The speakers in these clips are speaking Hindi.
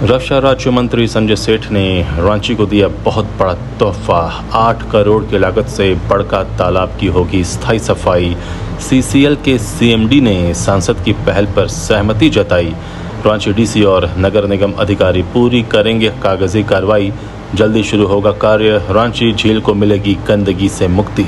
रक्षा राज्य मंत्री संजय सेठ ने रांची को दिया बहुत बड़ा तोहफा। 8 करोड़ की लागत से बड़का तालाब की होगी स्थायी सफाई। सीसीएल के सीएमडी ने सांसद की पहल पर सहमति जताई। रांची डीसी और नगर निगम अधिकारी पूरी करेंगे कागजी कार्रवाई। जल्दी शुरू होगा कार्य। रांची झील को मिलेगी गंदगी से मुक्ति।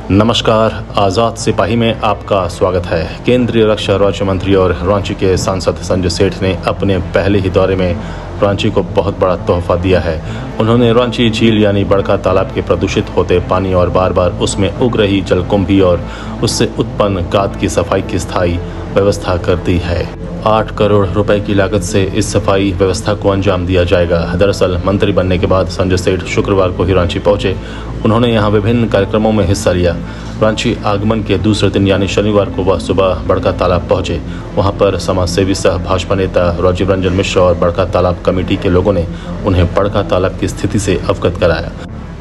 नमस्कार, आज़ाद सिपाही में आपका स्वागत है। केंद्रीय रक्षा राज्य मंत्री और रांची के सांसद संजय सेठ ने अपने पहले ही दौरे में रांची को बहुत बड़ा तोहफा दिया है। उन्होंने रांची झील यानी बड़का तालाब के प्रदूषित होते पानी और बार बार उसमें उग रही जलकुंभी और उससे उत्पन्न गाद की सफाई की स्थायी व्यवस्था कर दी है। 8 करोड़ रुपए की लागत से इस सफाई व्यवस्था को अंजाम दिया जाएगा। दरअसल मंत्री बनने के बाद संजय सेठ शुक्रवार को ही रांची पहुंचे। उन्होंने यहां विभिन्न कार्यक्रमों में हिस्सा लिया। रांची आगमन के दूसरे दिन यानी शनिवार को वह सुबह बड़का तालाब पहुंचे। वहां पर समाजसेवी सह भाजपा नेता राजीव रंजन मिश्रा और बड़का तालाब कमेटी के लोगों ने उन्हें बड़का तालाब की स्थिति से अवगत कराया।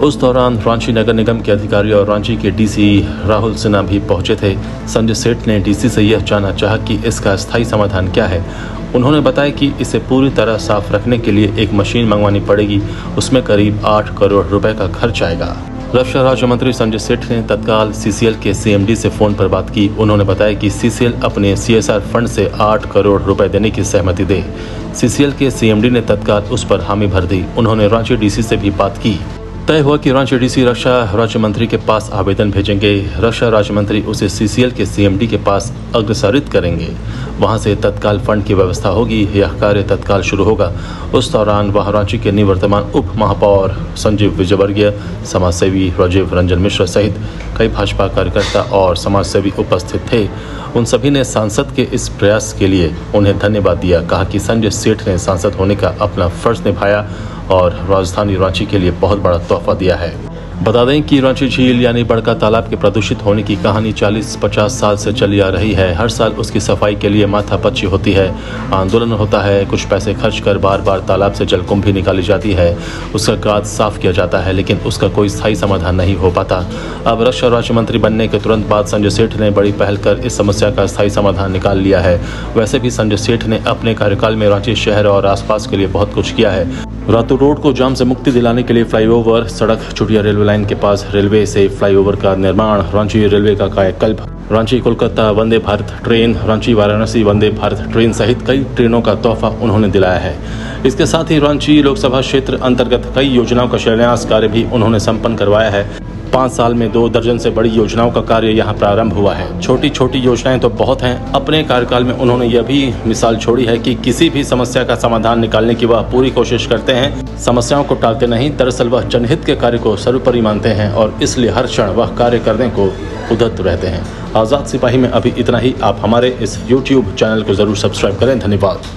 उस दौरान रांची नगर निगम के अधिकारी और रांची के डीसी राहुल सिन्हा भी पहुंचे थे। संजय सेठ ने डीसी से यह जानना चाहा कि इसका स्थायी समाधान क्या है। उन्होंने बताया कि इसे पूरी तरह साफ रखने के लिए एक मशीन मंगवानी पड़ेगी। उसमें करीब 8 करोड़ रुपए का खर्च आएगा। रक्षा राज्य मंत्री संजय सेठ ने तत्काल सीसीएल के सीएमडी से फोन पर बात की। उन्होंने बताया कि सीसीएल अपने सीएसआर फंड से 8 करोड़ रुपए देने की सहमति दे। सीसीएल के सीएमडी ने तत्काल उस पर हामी भर दी। उन्होंने रांची डीसी से भी बात की। तय हुआ कि रांची डीसी रक्षा राज्य मंत्री के पास आवेदन भेजेंगे। रक्षा राज्य मंत्री उसे सीसीएल के सीएमडी के पास अग्रसारित करेंगे। वहां से तत्काल फंड की व्यवस्था होगी। यह कार्य तत्काल शुरू होगा। उस दौरान वहां रांची के निवर्तमान उप महापौर संजीव विजयवर्गीय, समाजसेवी राजीव रंजन मिश्रा सहित कई भाजपा कार्यकर्ता और समाजसेवी उपस्थित थे। उन सभी ने सांसद के इस प्रयास के लिए उन्हें धन्यवाद दिया। कहा कि संजय सेठ ने सांसद होने का अपना फर्ज निभाया और राजधानी रांची के लिए बहुत बड़ा तोहफा दिया है। बता दें कि रांची झील यानी बड़का तालाब के प्रदूषित होने की कहानी 40-50 साल से चली आ रही है। हर साल उसकी सफाई के लिए माथापच्ची होती है, आंदोलन होता है, कुछ पैसे खर्च कर बार बार तालाब से जलकुंभी निकाली जाती है, उसका गाद साफ किया जाता है, लेकिन उसका कोई स्थायी समाधान नहीं हो पाता। अब रक्षा राज्य मंत्री बनने के तुरंत बाद संजय सेठ ने बड़ी पहल कर इस समस्या का स्थायी समाधान निकाल लिया है। वैसे भी संजय सेठ ने अपने कार्यकाल में रांची शहर और आसपास के लिए बहुत कुछ किया है। रातों रोड को जाम से मुक्ति दिलाने के लिए फ्लाईओवर, सड़क, चुटिया रेलवे लाइन के पास रेलवे से फ्लाईओवर का निर्माण, रांची रेलवे का कायाकल्प, रांची कोलकाता वंदे भारत ट्रेन, रांची वाराणसी वंदे भारत ट्रेन सहित कई ट्रेनों का तोहफा उन्होंने दिलाया है। इसके साथ ही रांची लोकसभा क्षेत्र अंतर्गत कई योजनाओं का शिलान्यास कार्य भी उन्होंने संपन्न करवाया है। 5 साल में 2 दर्जन से बड़ी योजनाओं का कार्य यहाँ प्रारंभ हुआ है। छोटी छोटी योजनाएं तो बहुत हैं। अपने कार्यकाल में उन्होंने यह भी मिसाल छोड़ी है कि किसी भी समस्या का समाधान निकालने की वह पूरी कोशिश करते हैं। समस्याओं को टालते नहीं, दरअसल वह जनहित के कार्य को सर्वोपरि मानते हैं और इसलिए हर क्षण वह कार्य करने को उद्यत रहते हैं। आज़ाद सिपाही में अभी इतना ही। आप हमारे इस YouTube चैनल को जरूर सब्सक्राइब करें। धन्यवाद।